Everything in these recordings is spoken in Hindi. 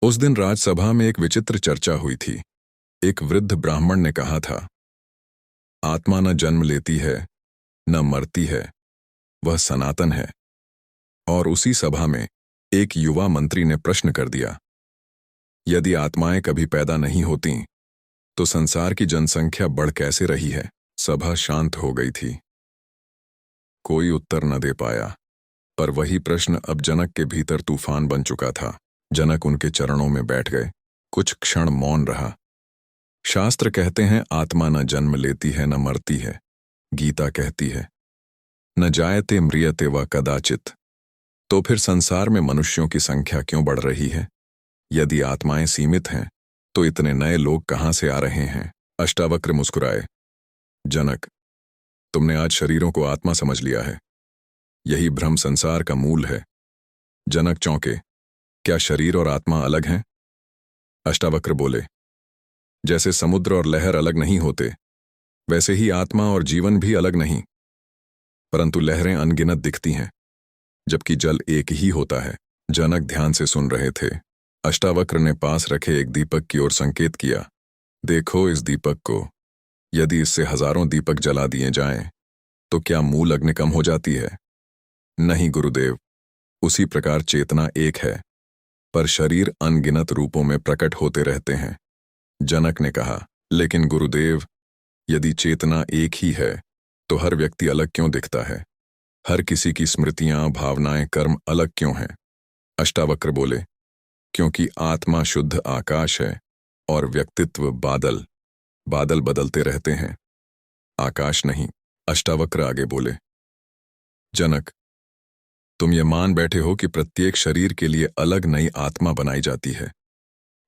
उस दिन राजसभा में एक विचित्र चर्चा हुई थी। एक वृद्ध ब्राह्मण ने कहा था, आत्मा न जन्म लेती है न मरती है, वह सनातन है। और उसी सभा में एक युवा मंत्री ने प्रश्न कर दिया, यदि आत्माएं कभी पैदा नहीं होती तो संसार की जनसंख्या बढ़ कैसे रही है। सभा शांत हो गई थी। कोई उत्तर न दे पाया, पर वही प्रश्न अब जनक के भीतर तूफान बन चुका था। जनक उनके चरणों में बैठ गए। कुछ क्षण मौन रहा। शास्त्र कहते हैं आत्मा न जन्म लेती है न मरती है। गीता कहती है न जायते म्रियते व कदाचित। तो फिर संसार में मनुष्यों की संख्या क्यों बढ़ रही है? यदि आत्माएं सीमित हैं तो इतने नए लोग कहां से आ रहे हैं? अष्टावक्र मुस्कुराए। जनक, तुमने आज शरीरों को आत्मा समझ लिया है। यही भ्रम संसार का मूल है। जनक चौंके। क्या शरीर और आत्मा अलग हैं? अष्टावक्र बोले, जैसे समुद्र और लहर अलग नहीं होते, वैसे ही आत्मा और जीवन भी अलग नहीं। परंतु लहरें अनगिनत दिखती हैं, जबकि जल एक ही होता है। जनक ध्यान से सुन रहे थे। अष्टावक्र ने पास रखे एक दीपक की ओर संकेत किया। देखो इस दीपक को, यदि इससे हजारों दीपक जला दिए जाएं, तो क्या मूल अग्नि कम हो जाती है? नहीं गुरुदेव, उसी प्रकार चेतना एक है, पर शरीर अनगिनत रूपों में प्रकट होते रहते हैं। जनक ने कहा, लेकिन गुरुदेव, यदि चेतना एक ही है तो हर व्यक्ति अलग क्यों दिखता है? हर किसी की स्मृतियां, भावनाएं, कर्म अलग क्यों हैं? अष्टावक्र बोले, क्योंकि आत्मा शुद्ध आकाश है और व्यक्तित्व बादल। बादल बदलते रहते हैं, आकाश नहीं। अष्टावक्र आगे बोले, जनक, तुम ये मान बैठे हो कि प्रत्येक शरीर के लिए अलग नई आत्मा बनाई जाती है,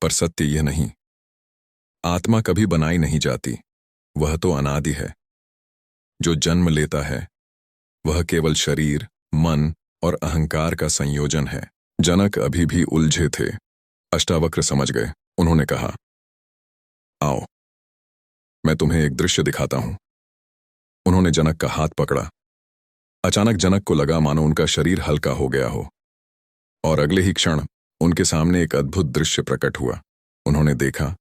पर सत्य यह नहीं। आत्मा कभी बनाई नहीं जाती, वह तो अनादि है। जो जन्म लेता है वह केवल शरीर, मन और अहंकार का संयोजन है। जनक अभी भी उलझे थे। अष्टावक्र समझ गए। उन्होंने कहा, आओ, मैं तुम्हें एक दृश्य दिखाता हूं। उन्होंने जनक का हाथ पकड़ा। अचानक जनक को लगा मानो उनका शरीर हल्का हो गया हो, और अगले ही क्षण उनके सामने एक अद्भुत दृश्य प्रकट हुआ। उन्होंने देखा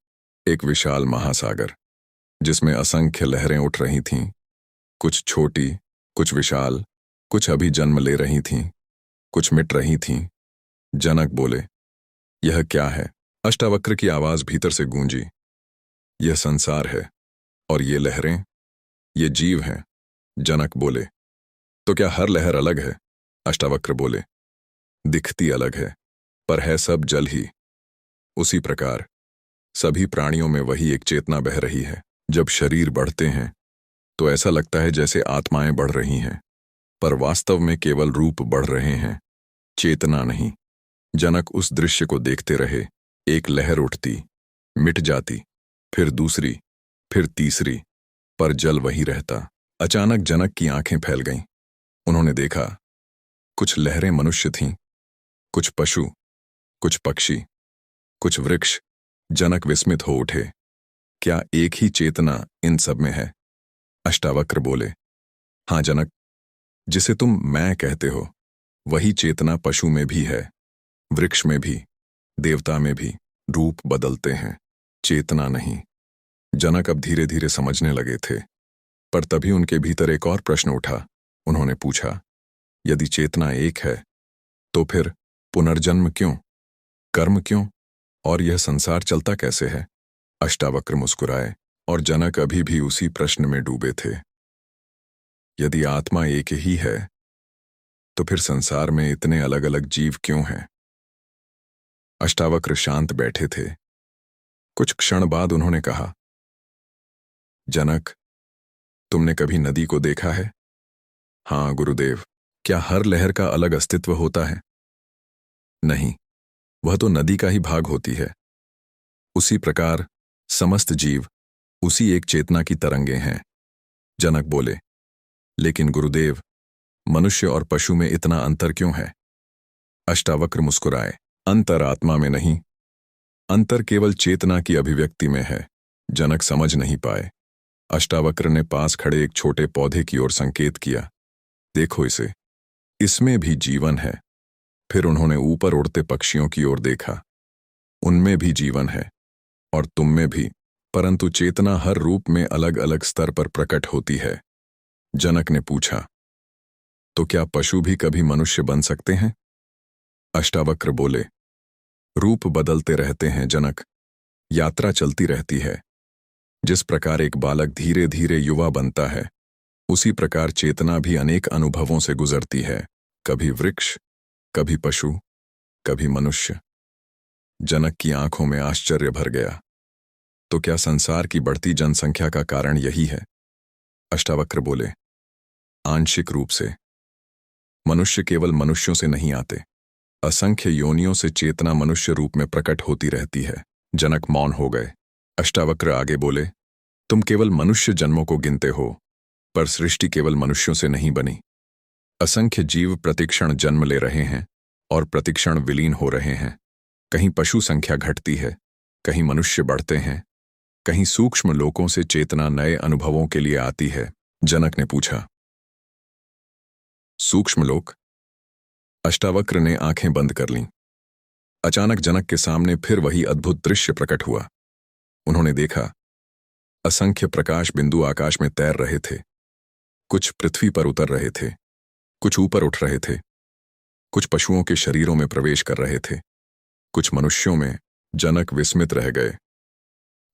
एक विशाल महासागर, जिसमें असंख्य लहरें उठ रही थीं, कुछ छोटी, कुछ विशाल, कुछ अभी जन्म ले रही थीं, कुछ मिट रही थीं। जनक बोले, यह क्या है? अष्टावक्र की आवाज भीतर से गूंजी, यह संसार है, और ये लहरें, ये जीव हैं। जनक बोले, तो क्या हर लहर अलग है? अष्टावक्र बोले, दिखती अलग है, पर है सब जल ही। उसी प्रकार सभी प्राणियों में वही एक चेतना बह रही है। जब शरीर बढ़ते हैं तो ऐसा लगता है जैसे आत्माएं बढ़ रही हैं, पर वास्तव में केवल रूप बढ़ रहे हैं, चेतना नहीं। जनक उस दृश्य को देखते रहे। एक लहर उठती, मिट जाती, फिर दूसरी, फिर तीसरी, पर जल वही रहता। अचानक जनक की आंखें फैल गईं। उन्होंने देखा, कुछ लहरें मनुष्य थीं, कुछ पशु, कुछ पक्षी, कुछ वृक्ष। जनक विस्मित हो उठे। क्या एक ही चेतना इन सब में है? अष्टावक्र बोले, हाँ जनक, जिसे तुम मैं कहते हो, वही चेतना पशु में भी है, वृक्ष में भी, देवता में भी। रूप बदलते हैं, चेतना नहीं। जनक अब धीरे धीरे समझने लगे थे, पर तभी उनके भीतर एक और प्रश्न उठा। उन्होंने पूछा, यदि चेतना एक है तो फिर पुनर्जन्म क्यों, कर्म क्यों, और यह संसार चलता कैसे है? अष्टावक्र मुस्कुराए, और जनक अभी भी उसी प्रश्न में डूबे थे। यदि आत्मा एक ही है तो फिर संसार में इतने अलग अलग जीव क्यों हैं? अष्टावक्र शांत बैठे थे। कुछ क्षण बाद उन्होंने कहा, जनक, तुमने कभी नदी को देखा है? हाँ गुरुदेव। क्या हर लहर का अलग अस्तित्व होता है? नहीं, वह तो नदी का ही भाग होती है। उसी प्रकार समस्त जीव उसी एक चेतना की तरंगे हैं। जनक बोले, लेकिन गुरुदेव, मनुष्य और पशु में इतना अंतर क्यों है? अष्टावक्र मुस्कुराए, अंतर आत्मा में नहीं, अंतर केवल चेतना की अभिव्यक्ति में है। जनक समझ नहीं पाए। अष्टावक्र ने पास खड़े एक छोटे पौधे की ओर संकेत किया। देखो इसे, इसमें भी जीवन है। फिर उन्होंने ऊपर उड़ते पक्षियों की ओर देखा। उनमें भी जीवन है और तुम में भी, परंतु चेतना हर रूप में अलग अलग स्तर पर प्रकट होती है। जनक ने पूछा, तो क्या पशु भी कभी मनुष्य बन सकते हैं? अष्टावक्र बोले, रूप बदलते रहते हैं जनक, यात्रा चलती रहती है। जिस प्रकार एक बालक धीरे धीरे युवा बनता है, उसी प्रकार चेतना भी अनेक अनुभवों से गुजरती है, कभी वृक्ष, कभी पशु, कभी मनुष्य। जनक की आंखों में आश्चर्य भर गया। तो क्या संसार की बढ़ती जनसंख्या का कारण यही है? अष्टावक्र बोले, आंशिक रूप से। मनुष्य केवल मनुष्यों से नहीं आते, असंख्य योनियों से चेतना मनुष्य रूप में प्रकट होती रहती है। जनक मौन हो गए। अष्टावक्र आगे बोले, तुम केवल मनुष्य जन्मों को गिनते हो, पर सृष्टि केवल मनुष्यों से नहीं बनी। असंख्य जीव प्रतिक्षण जन्म ले रहे हैं और प्रतिक्षण विलीन हो रहे हैं। कहीं पशु संख्या घटती है, कहीं मनुष्य बढ़ते हैं, कहीं सूक्ष्म लोकों से चेतना नए अनुभवों के लिए आती है। जनक ने पूछा, सूक्ष्म लोक? अष्टावक्र ने आंखें बंद कर लीं। अचानक जनक के सामने फिर वही अद्भुत दृश्य प्रकट हुआ। उन्होंने देखा, असंख्य प्रकाश बिंदु आकाश में तैर रहे थे। कुछ पृथ्वी पर उतर रहे थे, कुछ ऊपर उठ रहे थे, कुछ पशुओं के शरीरों में प्रवेश कर रहे थे, कुछ मनुष्यों में। जनक विस्मित रह गए।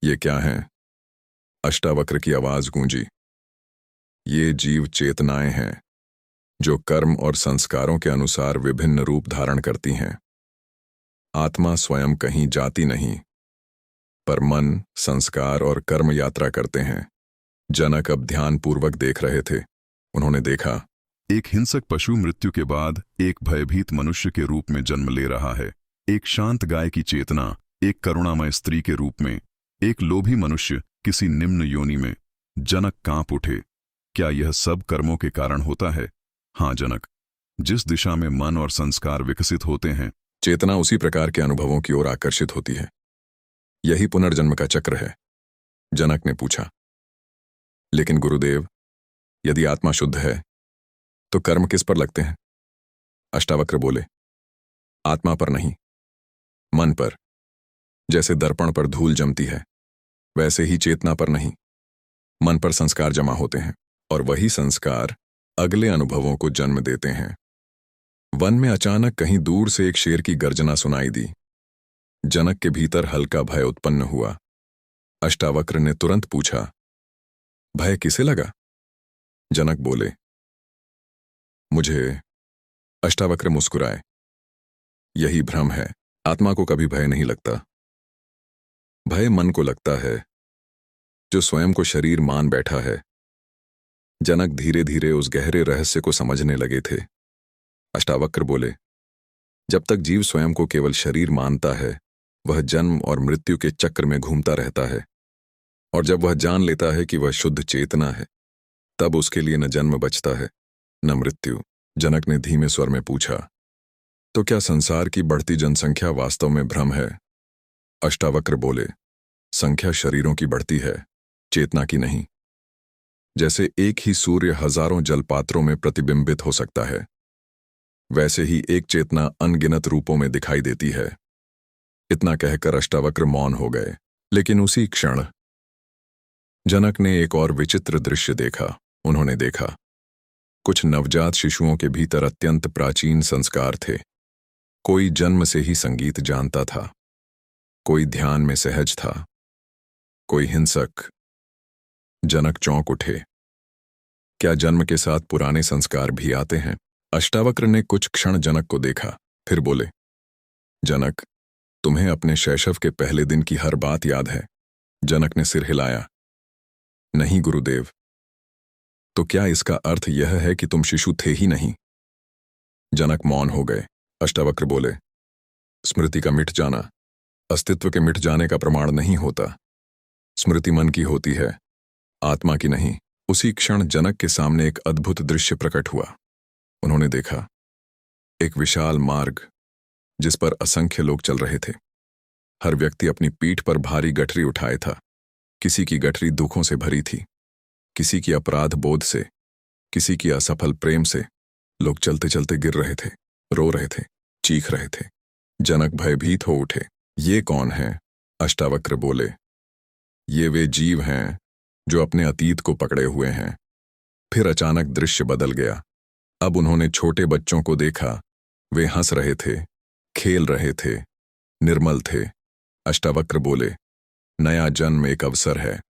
ये क्या है? अष्टावक्र की आवाज गूंजी, ये जीव चेतनाएं हैं, जो कर्म और संस्कारों के अनुसार विभिन्न रूप धारण करती हैं। आत्मा स्वयं कहीं जाती नहीं, पर मन, संस्कार और कर्म यात्रा करते हैं। जनक अब ध्यानपूर्वक देख रहे थे। उन्होंने देखा, एक हिंसक पशु मृत्यु के बाद एक भयभीत मनुष्य के रूप में जन्म ले रहा है। एक शांत गाय की चेतना एक करुणामय स्त्री के रूप में, एक लोभी मनुष्य किसी निम्न योनि में। जनक कांप उठे। क्या यह सब कर्मों के कारण होता है? हाँ जनक, जिस दिशा में मन और संस्कार विकसित होते हैं, चेतना उसी प्रकार के अनुभवों की ओर आकर्षित होती है। यही पुनर्जन्म का चक्र है। जनक ने पूछा, लेकिन गुरुदेव, यदि आत्मा शुद्ध है तो कर्म किस पर लगते हैं? अष्टावक्र बोले, आत्मा पर नहीं, मन पर। जैसे दर्पण पर धूल जमती है, वैसे ही चेतना पर नहीं, मन पर संस्कार जमा होते हैं, और वही संस्कार अगले अनुभवों को जन्म देते हैं। वन में अचानक कहीं दूर से एक शेर की गर्जना सुनाई दी। जनक के भीतर हल्का भय उत्पन्न हुआ। अष्टावक्र ने तुरंत पूछा, भय किसे लगा? जनक बोले, मुझे। अष्टावक्र मुस्कुराए, यही भ्रम है। आत्मा को कभी भय नहीं लगता। भय मन को लगता है, जो स्वयं को शरीर मान बैठा है। जनक धीरे धीरे उस गहरे रहस्य को समझने लगे थे। अष्टावक्र बोले, जब तक जीव स्वयं को केवल शरीर मानता है, वह जन्म और मृत्यु के चक्र में घूमता रहता है, और जब वह जान लेता है कि वह शुद्ध चेतना है, तब उसके लिए न जन्म बचता है, न मृत्यु। जनक ने धीमे स्वर में पूछा, तो क्या संसार की बढ़ती जनसंख्या वास्तव में भ्रम है? अष्टावक्र बोले, संख्या शरीरों की बढ़ती है, चेतना की नहीं। जैसे एक ही सूर्य हजारों जलपात्रों में प्रतिबिंबित हो सकता है, वैसे ही एक चेतना अनगिनत रूपों में दिखाई देती है। इतना कहकर अष्टावक्र मौन हो गए। लेकिन उसी क्षण जनक ने एक और विचित्र दृश्य देखा। उन्होंने देखा, कुछ नवजात शिशुओं के भीतर अत्यंत प्राचीन संस्कार थे। कोई जन्म से ही संगीत जानता था, कोई ध्यान में सहज था, कोई हिंसक। जनक चौंक उठे। क्या जन्म के साथ पुराने संस्कार भी आते हैं? अष्टावक्र ने कुछ क्षण जनक को देखा, फिर बोले, जनक, तुम्हें अपने शैशव के पहले दिन की हर बात याद है? जनक ने सिर हिलाया, नहीं गुरुदेव। तो क्या इसका अर्थ यह है कि तुम शिशु थे ही नहीं? जनक मौन हो गए। अष्टावक्र बोले, स्मृति का मिट जाना अस्तित्व के मिट जाने का प्रमाण नहीं होता। स्मृति मन की होती है, आत्मा की नहीं। उसी क्षण जनक के सामने एक अद्भुत दृश्य प्रकट हुआ। उन्होंने देखा, एक विशाल मार्ग जिस पर असंख्य लोग चल रहे थे। हर व्यक्ति अपनी पीठ पर भारी गठरी उठाए था। किसी की गठरी दुखों से भरी थी, किसी की अपराध बोध से, किसी की असफल प्रेम से। लोग चलते चलते गिर रहे थे, रो रहे थे, चीख रहे थे। जनक भयभीत हो उठे। ये कौन है? अष्टावक्र बोले। ये वे जीव हैं जो अपने अतीत को पकड़े हुए हैं। फिर अचानक दृश्य बदल गया। अब उन्होंने छोटे बच्चों को देखा। वे हंस रहे थे, खेल रहे थे, निर्मल थे। अष्टावक्र बोले, नया जन्म एक अवसर है।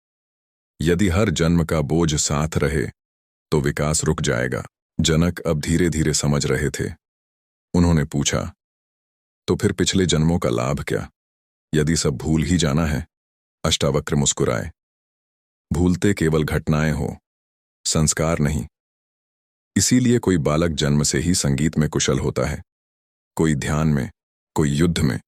यदि हर जन्म का बोझ साथ रहे तो विकास रुक जाएगा। जनक अब धीरे धीरे समझ रहे थे। उन्होंने पूछा, तो फिर पिछले जन्मों का लाभ क्या, यदि सब भूल ही जाना है? अष्टावक्र मुस्कुराए। भूलते केवल घटनाएं हो, संस्कार नहीं। इसीलिए कोई बालक जन्म से ही संगीत में कुशल होता है, कोई ध्यान में, कोई युद्ध में।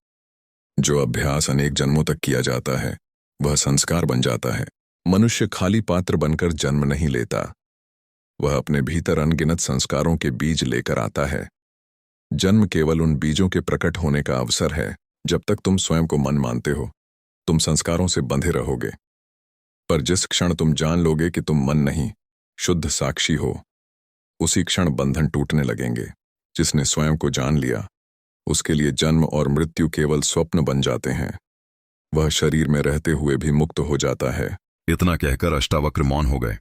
जो अभ्यास अनेक जन्मों तक किया जाता है वह संस्कार बन जाता है। मनुष्य खाली पात्र बनकर जन्म नहीं लेता, वह अपने भीतर अनगिनत संस्कारों के बीज लेकर आता है। जन्म केवल उन बीजों के प्रकट होने का अवसर है। जब तक तुम स्वयं को मन मानते हो तुम संस्कारों से बंधे रहोगे, पर जिस क्षण तुम जान लोगे कि तुम मन नहीं, शुद्ध साक्षी हो, उसी क्षण बंधन टूटने लगेंगे। जिसने स्वयं को जान लिया उसके लिए जन्म और मृत्यु केवल स्वप्न बन जाते हैं। वह शरीर में रहते हुए भी मुक्त हो जाता है। इतना कहकर अष्टावक्र मौन हो गए।